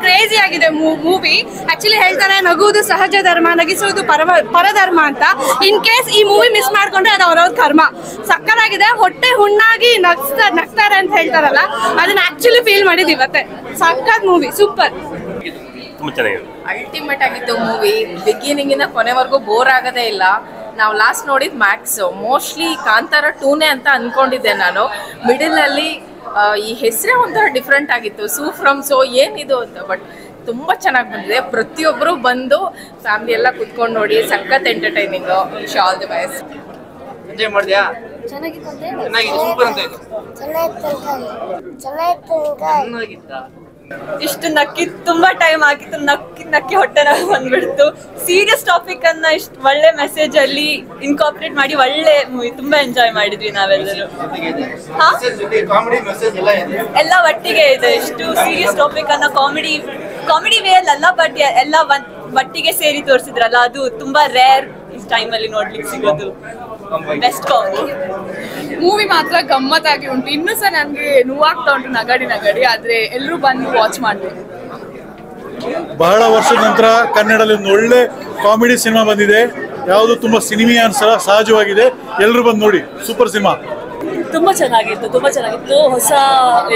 Crazy ಆಗಿದೆ movie. Actually ಹೇಳ್ತಾರೆ ನಗುವುದು ಸಹಜ ಧರ್ಮ, ನಗಿಸುವುದು ಪರಧರ್ಮ ಅಂತ. ಇನ್ ಕೇಸ್ ಈ ಮೂವಿ ಮಿಸ್ ಮಾಡ್ಕೊಂಡ್ರೆ ಅದು ಅವ್ರವ್ರ ಕರ್ಮ. ಸಕ್ಕತ್ತಾಗಿದೆ. ಹೊಟ್ಟೆ ಹುಣ್ಣಾಗಿ ನಗ್ತಾರೆ ಅಂತ ಹೇಳ್ತಾರಲ್ಲ, ಅದನ್ನ ಆಕ್ಚುಲಿ ಫೀಲ್ ಮಾಡಿದ್ ಇವತ್ತೆ. ಸಕ್ಕತ್ ಮೂವಿ, ಸೂಪರ್. ಅಲ್ಟಿಮೇಟ್ ಆಗಿತ್ತು ಮೂವಿ. ಬಿಗಿನಿಂಗ್ ಇಂದ ಕೊನೆವರೆಗೂ ಬೋರ್ ಆಗೋದೇ ಇಲ್ಲ. ನಾವು ಲಾಸ್ಟ್ ನೋಡಿದ್ ಮ್ಯಾಕ್ಸ್, ಮೋಸ್ಟ್ಲಿ ಕಾಂತಾರ 2ನೇ ಅಂತ ಅನ್ಕೊಂಡಿದ್ದೆ ನಾನು. ಮಿಡಲ್ ಅಲ್ಲಿ ಈ ಹೆಸರೇ ಒಂಥರ ಡಿಫ್ರೆಂಟ್ ಆಗಿತ್ತು, ಸೂ ಫ್ರಮ್ ಸೋ ಏನಿದು ಅಂತ. ಬಟ್ ತುಂಬಾ ಚೆನ್ನಾಗಿ ಬಂದಿದೆ. ಪ್ರತಿಯೊಬ್ಬರು ಬಂದು ಫ್ಯಾಮಿಲಿ ಎಲ್ಲ ಕುತ್ಕೊಂಡು ನೋಡಿ. ಸಖತ್ entertaining. All the best. Enjoy ಮಾಡಿದ್ಯಾ? ಇಷ್ಟು ನಕ್ಕಿ ತುಂಬಾ ಟೈಮ್ ಆಗಿತ್ತು. ನಕ್ಕಿ ಹೊಟ್ಟೆ ನೋವು ಬಂದ್ಬಿಡ್ತು. ಸೀರಿಯಸ್ ಟಾಪಿಕ್ ಅನ್ನ ಇಷ್ಟು ಒಳ್ಳೆ ಮೆಸೇಜ್ ಅಲ್ಲಿ ಇನ್ಕಾರ್ಪೊರೇಟ್ ಮಾಡಿ ಒಳ್ಳೆ ಮೂವಿ. ತುಂಬಾ ಎಂಜಾಯ್ ಮಾಡಿದ್ವಿ ನಾವೆಲ್ಲರೂ. ಎಲ್ಲ ಒಟ್ಟಿಗೆ ಇದೆ. ಇಷ್ಟು ಸೀರಿಯಸ್ ಟಾಪಿಕ್ ಅನ್ನ ಕಾಮಿಡಿ ವೇ ಅಲ್ಲ, ಬಟ್ ಎಲ್ಲ ಒಟ್ಟಿಗೆ ಸೇರಿ ತೋರಿಸಿದ್ರಲ್ಲ, ಅದು ತುಂಬಾ ರೇರ್ ಈ ಟೈಮ್ ಅಲ್ಲಿ ನೋಡ್ಲಿಕ್ಕೆ ಸಿಗೋದು. Best combo. ಮೂವಿ ಮಾತ್ರ ಗಮ್ಮತ್ತಾಗಿ ಉಂಟು. ಇನ್ನೂ ಸಹ ನನಗೆ ನೋವಾಗ್ತಾ ಉಂಟು ನಗಡಿ. ಆದ್ರೆ ಎಲ್ಲರೂ ಬಂದು ವಾಚ್ ಮಾಡ್ಬೇಕು. ಬಹಳ ವರ್ಷದ ನಂತರ ಕನ್ನಡದಲ್ಲಿ ಒಂದು ಒಳ್ಳೆ ಕಾಮಿಡಿ ಸಿನಿಮಾ ಬಂದಿದೆ. ಯಾವುದು ತುಂಬಾ ಸಿನಿಮಾ ಅನ್ಸಲ್ಲ, ಸಹಜವಾಗಿದೆ. ಎಲ್ಲರೂ ಬಂದು ನೋಡಿ. Super cinema. ತುಂಬಾ ಚೆನ್ನಾಗಿತ್ತು. ಹೊಸ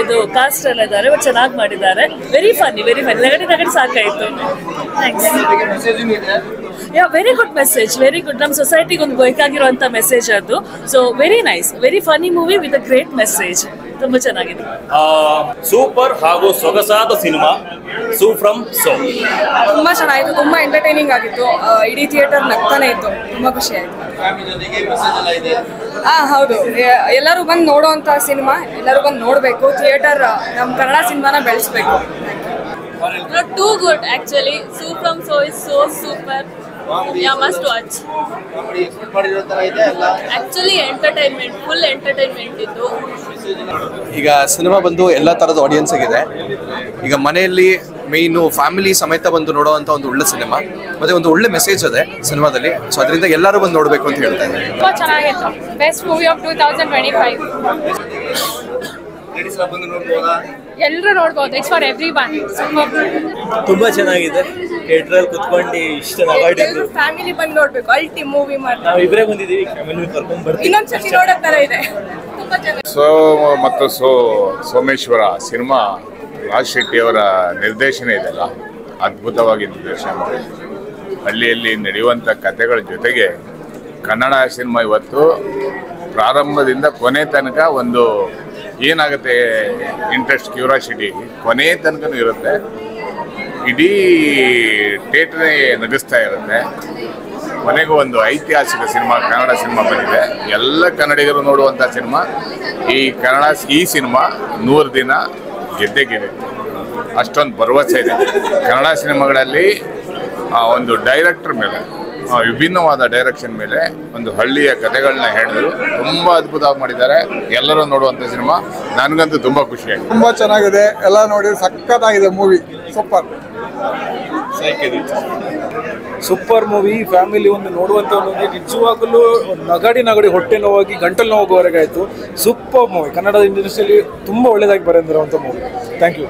ಇದು ಕಾಸ್ಟ್ ಎಲ್ಲ ಇದ್ದಾರೆ, ಬಟ್ ಚೆನ್ನಾಗಿ ಮಾಡಿದ್ದಾರೆ. Very funny. ನಗಡಿ ಸಾಕಾಯ್ತು. Very good message. Very good. ನಮ್ಮ ಸೊಸೈಟಿಗೆ ಒಂದು ಬೇಕಾಗಿರುವಂತ ಮೆಸೇಜ್ ಅದು. So very nice, very funny movie with a great message. ತುಂಬಾ ಚೆನ್ನಾಗಿದೆ. ಸೂಪರ್ ಹಾಗೂ ಸೊಗಸಾದ ಸಿನಿಮಾ ಸೂ ಫ್ರಮ್ ಸೋ. ತುಂಬಾ ಚೆನ್ನಾಗಿತ್ತು. ತುಂಬಾ ಎಂಟರ್ಟೈನಿಂಗ್ ಆಗಿತ್ತು. ಇಡೀ ಥಿಯೇಟರ್ ನಗ್ತಾನೆ ಇತ್ತು. ತುಂಬಾ ಖುಷಿ ಆಯ್ತು. ಹೌದು. ಎಲ್ಲರೂ ಬಂದು ನೋಡುವಂತ ಸಿನಿಮಾ. ಎಲ್ಲರೂ ಬಂದು ನೋಡ್ಬೇಕು. ಥಿಯೇಟರ್ ನಮ್ಮ ಕನ್ನಡ ಸಿನಿಮಾನ ಬೆಳೆಸ್ಬೇಕು. Too good actually. Soo from So is so super. Yeah, must watch. Actually entertainment, full entertainment ಇತ್ತು. ಈಗ ಸಿನಿಮಾ ಬಂದು ಎಲ್ಲ ತರದ ಆಡಿಯನ್ಸ್ ಆಗಿದೆ. ಈಗ ಮನೆಯಲ್ಲಿ ಮೇಯ್ನು ಫ್ಯಾಮಿಲಿ ಸಮೇತ ಬಂದು ನೋಡುವಂತ ಒಂದು ಒಳ್ಳೆ ಸಿನಿಮಾ, ಮತ್ತೆ ಒಂದು ಒಳ್ಳೆ ಮೆಸೇಜ್ ಇದೆ ಸಿನಿಮಾದಲ್ಲಿ. ಸೊ ಅದರಿಂದ ಎಲ್ಲರೂ ಬಂದು ನೋಡ್ಬೇಕು ಅಂತ ಹೇಳ್ತಾ ಇದ್ದಾರೆ. ತುಂಬಾ ಚೆನ್ನಾಗಿತ್ತು. Best movie of 2025. ಎಲ್ಲರೂ ನೋಡ್ಬೋದು. It's for everyone. ತುಂಬಾ ಚೆನ್ನಾಗಿದೆ. ಥಿಯೇಟರ್ ಕುತ್ಕೊಂಡು ಇಷ್ಟ ನಗಾಡಿದ್ದು. ಫ್ಯಾಮಿಲಿ ಬಂದು ನೋಡ್ಬೇಕು. ಅಲ್ಟಿ ಮೂವಿ ಮಾಡಿ ನಾವು ಇಬ್ಬರೇ ಬಂದಿದ್ದೀವಿ. ಫ್ಯಾಮಿಲಿ ಕರ್ಕೊಂಡು ಬರ್ತೀವಿ. ಇನ್ನೊಂದ್ಸತಿ ನೋಡೋ ತರ ಇದೆ. ತುಂಬಾ ಚೆನ್ನಾಗಿದೆ. ಮತ್ತು ಸೋಮೇಶ್ವರ ಸಿನಿಮಾ ರಾಜ್ ಶೆಟ್ಟಿ ಅವರ ನಿರ್ದೇಶನ ಇದೆಲ್ಲ ಅದ್ಭುತವಾಗಿ ನಿರ್ದೇಶನ ಮಾಡಿದೆ. ಹಳ್ಳಿಯಲ್ಲಿ ನಡೆಯುವಂಥ ಕಥೆಗಳ ಜೊತೆಗೆ ಕನ್ನಡ ಸಿನಿಮಾ ಇವತ್ತು ಪ್ರಾರಂಭದಿಂದ ಕೊನೆ ತನಕ ಒಂದು ಏನಾಗುತ್ತೆ ಇಂಟ್ರೆಸ್ಟ್, ಕ್ಯೂರಿಯಾಸಿಟಿ ಕೊನೆ ತನಕನೂ ಇರುತ್ತೆ. ಇಡೀ ಥಿಯೇಟ್ರೇ ನಗಿಸ್ತಾ ಇರುತ್ತೆ. ಕೊನೆಗೂ ಒಂದು ಐತಿಹಾಸಿಕ ಸಿನಿಮಾ, ಕನ್ನಡ ಸಿನಿಮಾ ಬಂದಿದೆ. ಎಲ್ಲ ಕನ್ನಡಿಗರು ನೋಡುವಂಥ ಸಿನಿಮಾ. ಈ ಸಿನಿಮಾ 100 ದಿನ ಗೆದ್ದೇ ಗೆದ್ದಿತ್ತು. ಅಷ್ಟೊಂದು ಭರವಸೆ ಇದೆ ಕನ್ನಡ ಸಿನಿಮಾಗಳಲ್ಲಿ. ಒಂದು ಡೈರೆಕ್ಟರ್ ಮೇಲೆ, ವಿಭಿನ್ನವಾದ ಡೈರೆಕ್ಷನ್ ಮೇಲೆ ಒಂದು ಹಳ್ಳಿಯ ಕಥೆಗಳನ್ನ ಹೇಳಿದ್ರು. ತುಂಬ ಅದ್ಭುತವಾಗಿ ಮಾಡಿದ್ದಾರೆ. ಎಲ್ಲರೂ ನೋಡುವಂಥ ಸಿನಿಮಾ. ನನಗಂತೂ ತುಂಬ ಖುಷಿಯಾಗಿದೆ. ತುಂಬ ಚೆನ್ನಾಗಿದೆ. ಎಲ್ಲ ನೋಡಿ ಸಖತ್ತಾಗಿದೆ movie. Super. Super movie. Family ಒಂದು ನೋಡುವಂತ ಒಂದು ನಿಜವಾಗಲೂ ನಗಡಿ ಹೊಟ್ಟೆ ನೋವಾಗಿ ಗಂಟಲು ನೋವಾಗುವವರೆಗೆ ಆಯಿತು. Super movie. ಕನ್ನಡ ಇಂಡಸ್ಟ್ರಿಯಲ್ಲಿ ತುಂಬ ಒಳ್ಳೆಯದಾಗಿ ಬರೆದಿರುವಂಥ ಮೂವಿ. Thank you.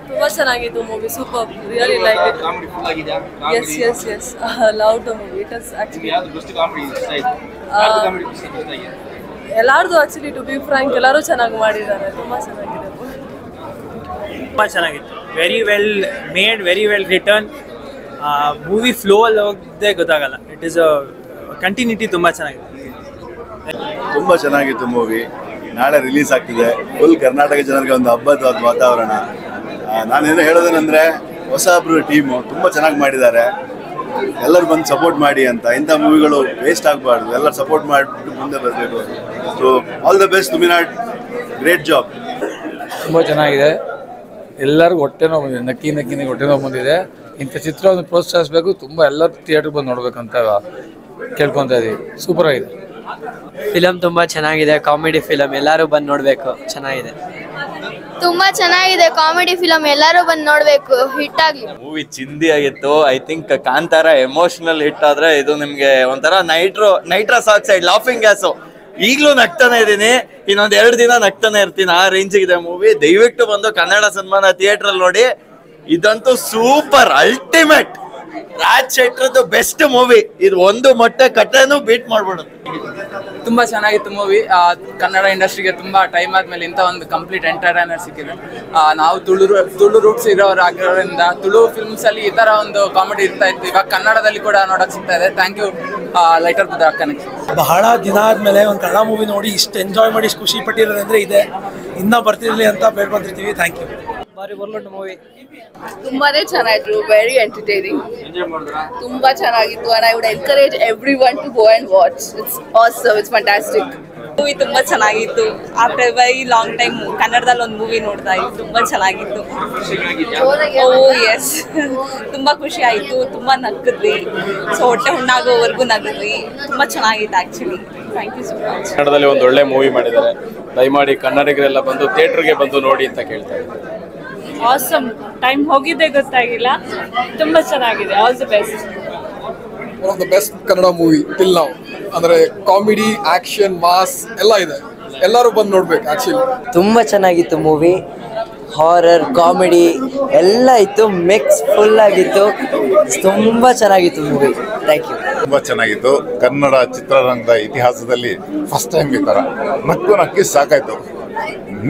ತುಂಬಾ ಚೆನ್ನಾಗಿತ್ತು movie. Super. Really like it. Yes. Love the movie. It is actually ಎಲ್ಲಾರ್ದು ಆಕ್ಚುಲಿ ಟು ಬಿ ಫ್ರಾಂಕ್ ಎಲ್ಲರೂ ಚೆನ್ನಾಗಿ ಮಾಡಿದ್ದಾರೆ. ತುಂಬಾ ಚೆನ್ನಾಗಿದೆ. ತುಂಬ ಚೆನ್ನಾಗಿತ್ತು. Very well made, very well written. Movie flow ಅಲ್ಲಿ ಹೋಗದೆ ಗೊತ್ತಾಗಲ್ಲ. It is continuity. ತುಂಬ ಚೆನ್ನಾಗಿದೆ. ತುಂಬ ಚೆನ್ನಾಗಿತ್ತು ಮೂವಿ. ನಾಳೆ ರಿಲೀಸ್ ಆಗ್ತಿದೆ. ಫುಲ್ ಕರ್ನಾಟಕ ಜನರಿಗೆ ಒಂದು ಹಬ್ಬದ ವಾತಾವರಣ. ನಾನೇನು ಹೇಳೋದೇನೆಂದರೆ, ಹೊಸಬ್ರು ಟೀಮು ತುಂಬ ಚೆನ್ನಾಗಿ ಮಾಡಿದ್ದಾರೆ. ಎಲ್ಲರೂ ಬಂದು ಸಪೋರ್ಟ್ ಮಾಡಿ ಅಂತ. ಇಂಥ ಮೂವಿಗಳು ವೇಸ್ಟ್ ಆಗಬಾರ್ದು. ಎಲ್ಲರೂ ಸಪೋರ್ಟ್ ಮಾಡಿಬಿಟ್ಟು ಮುಂದೆ ಬರಬೇಕು. So all the best Tuminad. Great job. ತುಂಬ ಚೆನ್ನಾಗಿದೆ. ಎಲ್ಲರಿಗೂ ಹೊಟ್ಟೆ ನೋವು ಬಂದಿದೆ. ನಕ್ಕಿ ಹೊಟ್ಟೆ ನೋವು ಬಂದಿದೆ. ಇಂಥ ಚಿತ್ರವನ್ನು ಪ್ರೋತ್ಸಾಹಿಸಬೇಕು. ತುಂಬ ಎಲ್ಲರೂ ಥಿಯೇಟ್ರಿಗೆ ಬಂದು ನೋಡ್ಬೇಕಂತ ಕೇಳ್ಕೊತಾ ಇದ್ದೀವಿ. ಸೂಪರ್ ಆಗಿದೆ. ಫಿಲಮ್ ತುಂಬಾ ಚೆನ್ನಾಗಿದೆ. Comedy film. ಎಲ್ಲರೂ ಬಂದು ನೋಡಬೇಕು. ಚೆನ್ನಾಗಿದೆ. ತುಂಬಾ ಚೆನ್ನಾಗಿದೆ ಕಾಮಿಡಿ ಫಿಲಮ್. ಎಲ್ಲರೂ ಬಂದು ನೋಡ್ಬೇಕು. ಹಿಟ್ ಆಗಿ. ಮೂವಿ ಚಿಂದಿ ಆಗಿತ್ತು. I think Kantara emotional hit ಆದ್ರೆ ಇದು ನಿಮ್ಗೆ ಒಂಥರ ನೈಟ್ರಸ್ ಆಕ್ಸೈಡ್ ಲಾಫಿಂಗ್ ಗ್ಯಾಸು. ಈಗಲೂ ನಗ್ತಾನೆ ಇದ್ದೀನಿ. ಇನ್ನೊಂದ್ 2 ದಿನ ನಗ್ತಾನೆ ಇರ್ತೀನಿ, ಆ ರೇಂಜ್ ಇದೆ ಮೂವಿ. ದಯವಿಟ್ಟು ಬಂದು ಕನ್ನಡ ಸಿನಿಮಾನ ಥಿಯೇಟರ್ ಅಲ್ಲಿ ನೋಡಿ. ಇದಂತೂ ಸೂಪರ್ ಅಲ್ಟಿಮೇಟ್ ರಾಜ್ ಶೆಟ್ರದ್ದು ಬೆಸ್ಟ್ ಮೂವಿ. ಇದು ಒಂದು ಮೊಟ್ಟೆ ಕಟ್ಟೆನೂ ಬೀಟ್ ಮಾಡ್ಬಿಡುತ್ತೆ. ತುಂಬಾ ಚೆನ್ನಾಗಿತ್ತು ಮೂವಿ. ಕನ್ನಡ ಇಂಡಸ್ಟ್ರಿಗೆ ತುಂಬಾ ಟೈಮ್ ಆದ್ಮೇಲೆ ಇಂಥ ಒಂದು ಕಂಪ್ಲೀಟ್ ಎಂಟರ್ಟೈನರ್ ಸಿಕ್ಕಿದೆ. ನಾವು ತುಳು ರೂಟ್ಸ್ ಇರೋರಾಗಿರೋದ್ರಿಂದ ತುಳು ಫಿಲ್ಮ್ಸ್ ಅಲ್ಲಿ ಈ ತರ ಒಂದು ಕಾಮಿಡಿ ಇರ್ತಾ ಇತ್ತು. ಇವಾಗ ಕನ್ನಡದಲ್ಲಿ ಕೂಡ ನೋಡಕ್ ಸಿಗ್ತಾ ಇದೆ. ಥ್ಯಾಂಕ್ ಯು ಲೈಟರ್ ಬುದ್ಧ ಅಕ್ಕನಿಗೆ. ಬಹಳ ದಿನ ಆದ್ಮೇಲೆ ಒಂದು ಕನ್ನಡ ಮೂವಿ ನೋಡಿ ಇಷ್ಟು ಎಂಜಾಯ್ ಮಾಡಿ ಖುಷಿ ಪಟ್ಟಿರೋದಂದ್ರೆ ಇದೆ. ಇನ್ನ ಬರ್ತಿರ್ಲಿ ಅಂತ ಬೇಡ್ಕೊಂತಿರ್ತೀವಿ. Thank you. ಬಾರಿ ಒಳ್ಳೆ ಮೂವಿ. ತುಂಬಾನೇ ಚೆನ್ನಾಗಿತ್ತು. Very entertaining. ತುಂಬಾ ಚೆನ್ನಾಗಿತ್ತು. and I would encourage everyone to go and watch. It's awesome. It's fantastic. Movie ತುಂಬಾ ಚೆನ್ನಾಗಿತ್ತು. ಆಫ್ಟರ್ ವೆರಿ ಲಾಂಗ್ ಟೈಮ್ ಕನ್ನಡದಲ್ಲಿ ಒಂದು ಮೂವಿ ನೋಡ್ತಾ ಇತ್ತು. ತುಂಬಾ ಚೆನ್ನಾಗಿತ್ತು. ಎಸ್ ತುಂಬಾ ಖುಷಿ ಆಯ್ತು. ತುಂಬಾ ನಗ್ಗಿದ್ವಿ. ಸೊ ಹೊಟ್ಟೆ ಹುಣ್ಣಾಗೋವರೆಗೂ ನಗ್ಗಿದ್ವಿ. ತುಂಬಾ ಚೆನ್ನಾಗಿತ್ತು actually. Thank you so much. ಕನ್ನಡದಲ್ಲಿ ಒಂದು ಒಳ್ಳೆ ಮೂವಿ ಮಾಡಿದ್ದಾರೆ. ದಯಮಾಡಿ ಕನ್ನಡಿಗರೆಲ್ಲ ಬಂದು ಥಿಯೇಟರ್ಗೆ ಬಂದು ನೋಡಿ ಅಂತ ಕೇಳ್ತಾ ಇದ್ದಾರೆ. ಆಸಮ್. ಟೈಮ್ ಹೋಗಿದ್ದೆ ಗೊತ್ತಾಗಿಲ್ಲ. ತುಂಬಾ ಚೆನ್ನಾಗಿದೆ. All the best. One of the best Kannada movie till now. ಅಂದ್ರೆ ಕಾಮಿಡಿ, ಆಕ್ಷನ್, ಮಾಸ್ ಎಲ್ಲ ಇದೆ. ಎಲ್ಲರೂ ಬಂದು ನೋಡ್ಬೇಕು ಆಕ್ಚುಲಿ. ತುಂಬಾ ಚೆನ್ನಾಗಿತ್ತು ಮೂವಿ. ಹಾರರ್, ಕಾಮಿಡಿ ಎಲ್ಲ ಇತ್ತು. ಮಿಕ್ಸ್ ಫುಲ್ ಆಗಿತ್ತು. ತುಂಬಾ ಚೆನ್ನಾಗಿತ್ತು ಮೂವಿ. Thank you. ತುಂಬಾ ಚೆನ್ನಾಗಿತ್ತು. ಕನ್ನಡ ಚಿತ್ರರಂಗದ ಇತಿಹಾಸದಲ್ಲಿ ಫಸ್ಟ್ ಟೈಮ್ ಈ ತರ ನಕ್ಕಿ ಸಾಕಾಯ್ತು.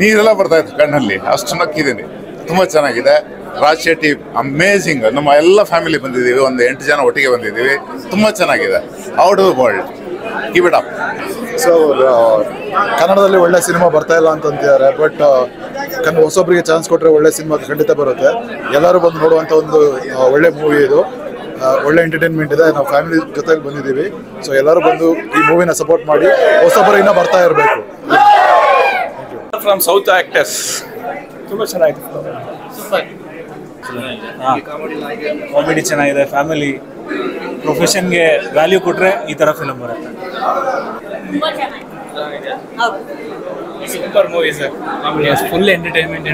ನೀರೆಲ್ಲ ಬರ್ತಾ ಇತ್ತು ಕಣ್ಣಲ್ಲಿ, ಅಷ್ಟು ನಕ್ಕಿದ್ದೀನಿ. ತುಂಬಾ ಚೆನ್ನಾಗಿದೆ. ರಾಜ್ ಶೆಟ್ಟಿ ಅಮೇಝಿಂಗ್. ನಮ್ಮ ಎಲ್ಲ ಫ್ಯಾಮಿಲಿ ಬಂದಿದ್ದೀವಿ. ಒಂದು 8 ಜನ ಒಟ್ಟಿಗೆ ಬಂದಿದ್ದೀವಿ. ತುಂಬಾ ಚೆನ್ನಾಗಿದೆ. Out of the world. Keep it up. So ಕನ್ನಡದಲ್ಲಿ ಒಳ್ಳೆ ಸಿನಿಮಾ ಬರ್ತಾ ಇಲ್ಲ ಅಂತಂತಿದ್ದಾರೆ. ಬಟ್ ಹೊಸೊಬ್ಬರಿಗೆ ಚಾನ್ಸ್ ಕೊಟ್ಟರೆ ಒಳ್ಳೆ ಸಿನಿಮಾ ಖಂಡಿತ ಬರುತ್ತೆ. ಎಲ್ಲರೂ ಬಂದು ನೋಡುವಂಥ ಒಂದು ಒಳ್ಳೆ ಮೂವಿ ಇದು. ಒಳ್ಳೆ ಎಂಟರ್ಟೈನ್ಮೆಂಟ್ ಇದೆ. ನಾವು ಫ್ಯಾಮಿಲಿ ಜೊತೆಲಿ ಬಂದಿದ್ದೀವಿ. ಸೊ ಎಲ್ಲರೂ ಬಂದು ಈ ಮೂವಿನ ಸಪೋರ್ಟ್ ಮಾಡಿ ಹೊಸೊಬ್ಬರು ಇನ್ನೂ ಬರ್ತಾ ಇರಬೇಕು. From south actors. ತುಂಬ ಚೆನ್ನಾಗಿತ್ತು. ಕಾಮಿಡಿ ಚೆನ್ನಾಗಿದೆ. ಫ್ಯಾಮಿಲಿ ಪ್ರೊಫೆಷನ್ಗೆ ವ್ಯಾಲ್ಯೂ ಕೊಟ್ಟರೆ ಈ ಥರ ಫಿಲಮ್ ಬರುತ್ತೆ. Super movie sir. Full entertainment.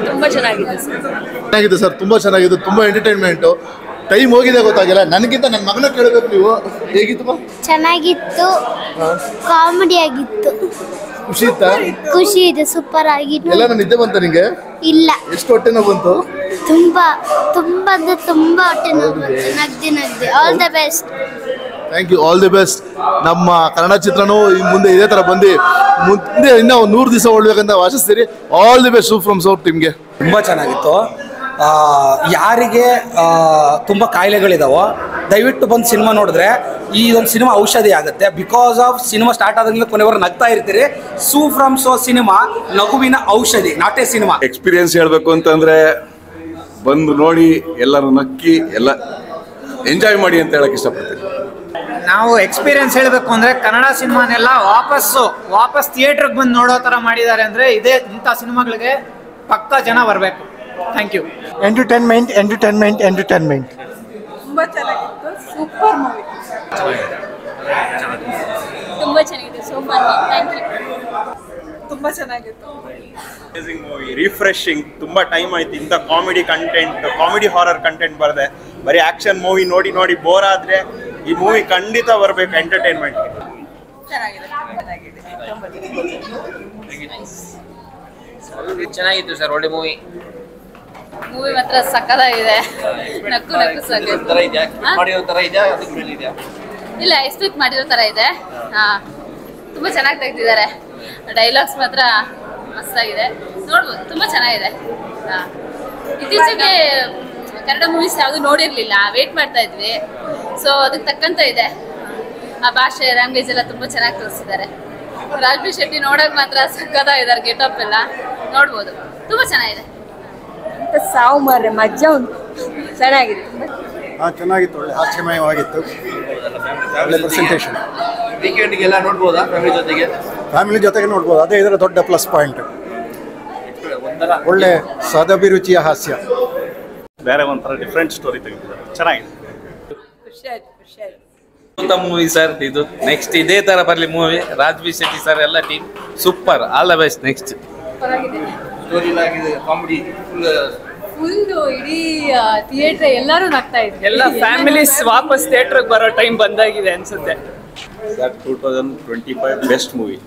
ತುಂಬಾ ಚೆನ್ನಾಗಿದೆ ಸರ್. ತುಂಬ ಚೆನ್ನಾಗಿದೆ. ತುಂಬ ಎಂಟರ್ಟೈನ್ಮೆಂಟು. ಟೈಮ್ ಹೋಗಿದೆ ಗೊತ್ತಾಗಿಲ್ಲ. ನನಗಿಂತ ನನ್ನ ಮಗನ ಕೇಳಬೇಕು ನೀವು. ಹೇಗಿತ್ತು? ಚೆನ್ನಾಗಿತ್ತು. ಕಾಮಿಡಿ ಆಗಿತ್ತು. ಖುಷಿ ಇತ್ತಾ? ಖುಷಿ ಇದೆ. ಸೂಪರ್ ಆಗಿತ್ತು. ಎಲ್ಲ ನಿದ್ದೆ ಬಂತ ನಿಂಗೆ? ಇಲ್ಲ. ಎಷ್ಟು ಹೊಟ್ಟೆ ನೋವು ಬಂತು? ತುಂಬಾ ಅಂದ್ರೆ ತುಂಬಾ ಹೊಟ್ಟೆ ನೋವು ಬಂತು. ನಗ್ದೆ. All the best. Thank you. All the best. ನಮ್ಮ ಕನ್ನಡ ಚಿತ್ರನೂ ಮುಂದೆ ಇದೇ ಥರ ಬಂದು ಮುಂದೆ ಇನ್ನೂ 100 ದಿವಸ ಓಡ್ಬೇಕಂತ ಆಶಿಸ್ತೀರಿ. All the best from south ಟೀಮ್ಗೆ. ತುಂಬ ಚೆನ್ನಾಗಿತ್ತು. ಯಾರಿಗೆ ತುಂಬ ಕಾಯಿಲೆಗಳಿದಾವೋ ದಯವಿಟ್ಟು ಬಂದು ಸಿನಿಮಾ ನೋಡಿದ್ರೆ ಈ ಒಂದು ಸಿನಿಮಾ ಔಷಧಿ ಆಗುತ್ತೆ. ಬಿಕಾಸ್ ಆಫ್ ಸಿನಿಮಾ ಸ್ಟಾರ್ಟ್ ಆದಾಗಲೇ ಕೊನೆವರೆಗೂ ನಗ್ತಾ ಇರ್ತೀರಿ. ಸೂ ಫ್ರಮ್ ಸೋ ಸಿನಿಮಾ ನಗುವಿನ ಔಷಧಿ, ನಾಟ್ ಎ ಸಿನಿಮಾ. ಎಕ್ಸ್ಪೀರಿಯನ್ಸ್ ಹೇಳಬೇಕು ಅಂತಂದರೆ ಬಂದು ನೋಡಿ, ಎಲ್ಲರೂ ನಕ್ಕಿ, ಎಲ್ಲ ಎಂಜಾಯ್ ಮಾಡಿ ಅಂತ ಹೇಳಕ್ಕೆ ಇಷ್ಟಪಡ್ತೀನಿ. ನಾವು ಎಕ್ಸ್ಪೀರಿಯನ್ಸ್ ಹೇಳಬೇಕು ಅಂದರೆ ಕನ್ನಡ ಸಿನಿಮಾನೆಲ್ಲ ವಾಪಸ್ ಥಿಯೇಟ್ರಿಗೆ ಬಂದು ನೋಡೋ ಥರ ಮಾಡಿದ್ದಾರೆ. ಅಂದರೆ ಇಂಥ ಸಿನಿಮಾಗಳಿಗೆ ಪಕ್ಕ ಜನ ಬರಬೇಕು. Thank you. ಎಂಟರ್ಟೈನ್ಮೆಂಟ್. ತುಂಬಾ ಚೆನ್ನಾಗಿತ್ತು. Super movie. ತುಂಬಾ ಚೆನ್ನಾಗಿದೆ. ಸೂಪರ್. Thank you. ತುಂಬಾ ಚೆನ್ನಾಗಿತ್ತು. Amazing movie. ರಿಫ್ರೆಶಿಂಗ್. ತುಂಬಾ ಟೈಮ್ ಆಯ್ತು ಇಂಥ ಕಾಮಿಡಿ ಹಾರರ್ ಕಂಟೆಂಟ್ ಬರದೆ. ಬರೀ ಆಕ್ಷನ್ ಮೂವಿ ನೋಡಿ ಬೋರ್ ಆದ್ರೆ ಈ ಮೂವಿ ಖಂಡಿತ ಬರಬೇಕು ಎಂಟರ್ಟೈನ್ಮೆಂಟ್. ಚೆನ್ನಾಗಿತ್ತು ಸರ್. ಒಳ್ಳೆ ಮೂವಿ ಮಾತ್ರ ಸಕ್ಕತ್ತಾಗಿದೆ. ನಕ್ಕು ಇಲ್ಲ, ಎಕ್ಸ್ಪೆಕ್ಟ್ ಮಾಡಿರೋ ತರ ಇದೆ. ತುಂಬಾ ಚೆನ್ನಾಗಿ ತೆಗ್ದಿದ್ದಾರೆ. ಡೈಲಾಗ್ಸ್ ಮಾತ್ರ ಮಸ್ತಾಗಿದೆ. ನೋಡ್ಬೋದು. ತುಂಬಾ ಚೆನ್ನಾಗಿದೆ. ಇತ್ತೀಚೆಗೆ ಕನ್ನಡ ಮೂವೀಸ್ ಯಾವುದು ನೋಡಿರ್ಲಿಲ್ಲ. ವೇಟ್ ಮಾಡ್ತಾ ಇದ್ವಿ. ಸೊ ಅದಕ್ಕೆ ತಕ್ಕಂತ ಇದೆ. ಆ ಭಾಷೆ, ಲ್ಯಾಂಗ್ವೇಜ್ ಎಲ್ಲ ತುಂಬಾ ಚೆನ್ನಾಗಿ ತೋರಿಸಿದ್ದಾರೆ. ರಾಜ್ಬಿ ಶೆಟ್ಟಿ ನೋಡಕ್ ಮಾತ್ರ ಸಕ್ಕತ್ತಾಗಿದ್ದಾರೆ. ಗೆಟಪ್ ಎಲ್ಲ ನೋಡ್ಬೋದು. ತುಂಬಾ ಚೆನ್ನಾಗಿದೆ. ಸಾವು ಮಾರ್ರೆ ಮಜಾ ಉಂಟು. ಚೆನ್ನಾಗಿದೆ. ಚೆನ್ನಾಗಿತ್ತು. ಒಳ್ಳೆ ಹಾಸ್ಯಮಯವಾಗಿತ್ತು. ಒಳ್ಳೆ ಪ್ರೆಸೆಂಟೇಷನ್. ವೀಕೆಂಡ್ಗೆಲ್ಲ ನೋಡ್ಬೋದಾ ಫ್ಯಾಮಿಲಿ ಜೊತೆಗೆ ನೋಡ್ಬೋದು. ಅದೇ ಇದರ ದೊಡ್ಡ ಪ್ಲಸ್ ಪಾಯಿಂಟ್. ಒಳ್ಳೆ ಸದಭಿರುಚಿಯ ಹಾಸ್ಯ. ಬೇರೆ ಒಂಥರ ಡಿಫ್ರೆಂಟ್ ಸ್ಟೋರಿ ತೆಗೆದಿದ್ದಾರೆ. ಚೆನ್ನಾಗಿದೆ. ಮೂವಿ ಸರ್ ಇದು. ನೆಕ್ಸ್ಟ್ ಇದೇ ತರ ಬರ್ಲಿ ಮೂವಿ. ರಾಜ್ಬಿ ಶೆಟ್ಟಿ ಸರ್ ಎಲ್ಲ team super. All the best. Next full ಇಡೀ ಥಿಯೇಟರ್ ಎಲ್ಲರೂ ನಗ್ತಾ ಇದ್ರು. ಎಲ್ಲ ಫ್ಯಾಮಿಲೀಸ್ ವಾಪಸ್ ಥಿಯೇಟರ್ಗೆ ಬರೋ ಟೈಮ್ ಬಂದಾಗಿದೆ ಅನ್ಸುತ್ತೆ. that 2025 best movie.